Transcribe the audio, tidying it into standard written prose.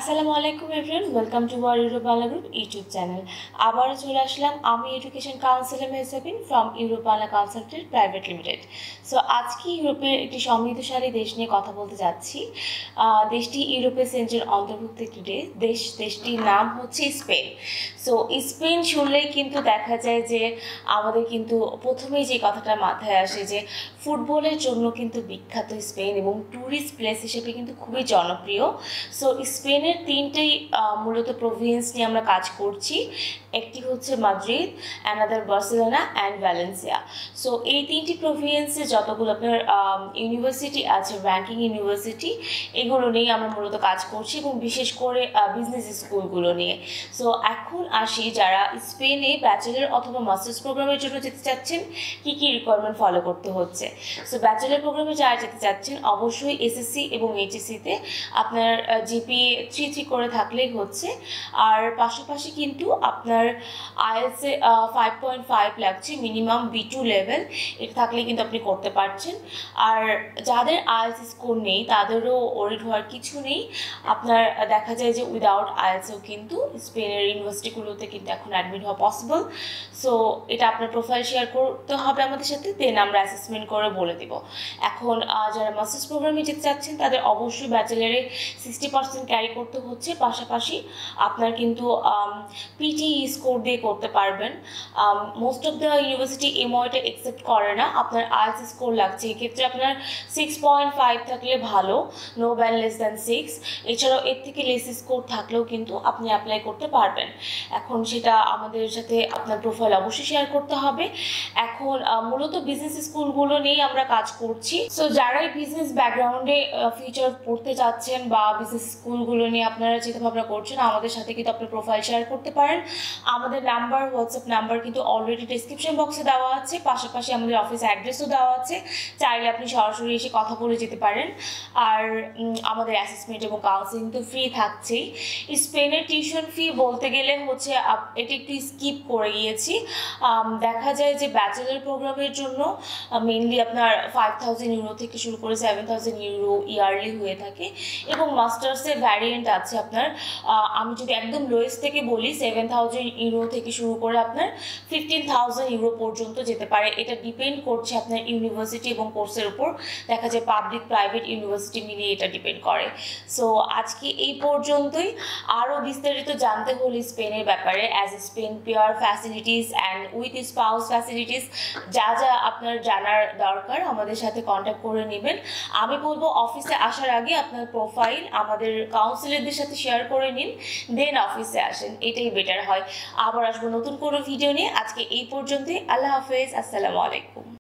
আসসালামু আলাইকুম everyone, welcome to our Europe Bangla group YouTube channel. আবারও চলে আসলাম আমি education counsellor Mehsabin from Europe Bangla consultant private limited. So আজকে ইউরোপের একটি সমৃদ্ধশালী দেশ নিয়ে কথা বলতে যাচ্ছি। দেশটি ইউরোপের সেন্টারের অন্তর্ভুক্ত একটি দেশটির নাম হচ্ছে স্পেন। সো স্পেন শুনলেই কিন্তু দেখা যায় যে আমাদের কিন্তু প্রথমেই যে কথাটা মাথায় আসে যে ফুটবলের জন্য কিন্তু বিখ্যাত স্পেন এবং ট্যুরিস্ট প্লেস হিসেবে কিন্তু খুবই জনপ্রিয়। সো স্পেনের তিনটেই মূলত প্রভিন্স নিয়ে আমরা কাজ করছি। একটি হচ্ছে Madrid, another Barcelona and Valencia. So এই তিনটি প্রভিন্সে যতগুলো আপনার ইউনিভার্সিটি আছে, র্যাঙ্কিং ইউনিভার্সিটি, এগুলো নিয়ে আমরা মূলত কাজ করছি এবং বিশেষ করে বিজনেস স্কুলগুলো নিয়ে। সো এখন আসি যারা স্পেনে ব্যাচেলর অথবা মাস্টার্স প্রোগ্রামের জন্য যেতে চাচ্ছেন কী কী রিকোয়ারমেন্ট ফলো করতে হচ্ছে। সো ব্যাচেলর প্রোগ্রামে যারা যেতে চাচ্ছেন অবশ্যই এসএসসি এবং এইচএসসিতে আপনার জিপিএ 3 করে থাকলেই হচ্ছে। আর পাশাপাশি কিন্তু আপনার আইএলসে 5.5 লাগছে, মিনিমাম B2 লেভেল, এটা থাকলে কিন্তু আপনি করতে পারছেন। আর যাদের আইএলস স্কোর নেই তাদেরও ওরিড হওয়ার কিছু নেই। আপনার দেখা যায় যে উইদাউট আইএলসেও কিন্তু স্পেনের ইউনিভার্সিটিগুলোতে কিন্তু এখন অ্যাডমিট হওয়া পসিবল। সো এটা আপনার প্রোফাইল শেয়ার করতে হবে আমাদের সাথে, দেন আমরা অ্যাসেসমেন্ট করে বলে দেব। এখন যারা মাস্টার্স প্রোগ্রামে যেতে চাচ্ছেন তাদের অবশ্যই ব্যাচেলারে 60% ক্যারি করতে হচ্ছে। পাশাপাশি আপনার কিন্তু পিটি স্কোর দিয়ে করতে পারবেন। মোস্ট অফ দ্য ইউনিভার্সিটি এমওয়াইটা অ্যাকসেপ্ট করে না, আপনার আইএলস স্কোর লাগছে। এক্ষেত্রে আপনার 6.5 থাকলে ভালো, নো ব্যান লেস দ্যান 6। এছাড়াও এর থেকে লেস স্কোর থাকলেও কিন্তু আপনি অ্যাপ্লাই করতে পারবেন। এখন সেটা আমাদের সাথে আপনার প্রোফাইল অবশ্যই শেয়ার করতে হবে। এখন মূলত বিজনেস স্কুলগুলো নিয়েই আমরা কাজ করছি। সো যারাই বিজনেস ব্যাকগ্রাউন্ডে ফিউচার পড়তে চাচ্ছেন বা বিজনেস স্কুলগুলো নিয়ে আপনারা চিন্তাভাবনা করছেন, আমাদের সাথে কিন্তু আপনি প্রোফাইল শেয়ার করতে পারেন। আমাদের নাম্বার, হোয়াটসঅ্যাপ নাম্বার কিন্তু অলরেডি ডিসক্রিপশন বক্সে দেওয়া আছে, পাশাপাশি আমাদের অফিস অ্যাড্রেসও দেওয়া আছে, চাইলে আপনি সরাসরি এসে কথা বলে যেতে পারেন। আর আমাদের অ্যাসেসমেন্ট এবং কাউন্সিলিং তো ফ্রি থাকছেই। স্পেনের টিউশন ফি বলতে গেলে হচ্ছে এটি একটু স্কিপ করে গিয়েছি। দেখা যায় যে ব্যাচেলার প্রোগ্রামের জন্য মেনলি আপনার 5000 ইউরো থেকে শুরু করে 7000 ইউরো ইয়ারলি হয়ে থাকে এবং মাস্টার্সে ভ্যারিয়েন্ট আছে আপনার। আমি যদি একদম লোয়েস্ট থেকে বলি 7000 ইউরো থেকে শুরু করে আপনার 15000 ইউরো পর্যন্ত যেতে পারে। এটা ডিপেন্ড করছে আপনার ইউনিভার্সিটি এবং কোর্সের উপর। দেখা যায় পাবলিক প্রাইভেট ইউনিভার্সিটি মিলিয়ে এটা ডিপেন্ড করে। সো আজকে এই পর্যন্তই। আরও বিস্তারিত জানতে হলে স্পেনের ব্যাপারে, as a Spain pure facilities and with spouse facilities, যা যা আপনার জানার দরকার আমাদের সাথে কন্ট্যাক্ট করে নেবেন। আমি বলবো অফিসে আসার আগে আপনার প্রোফাইল আমাদের কাউন্সিলরদের সাথে শেয়ার করে নিন, দেন অফিসে আসেন, এটাই বেটার হয়। আবার আসবো নতুন কোনো ভিডিও নিয়ে। আজকে এই পর্যন্তই। আল্লাহ হাফেজ, আসসালামু আলাইকুম।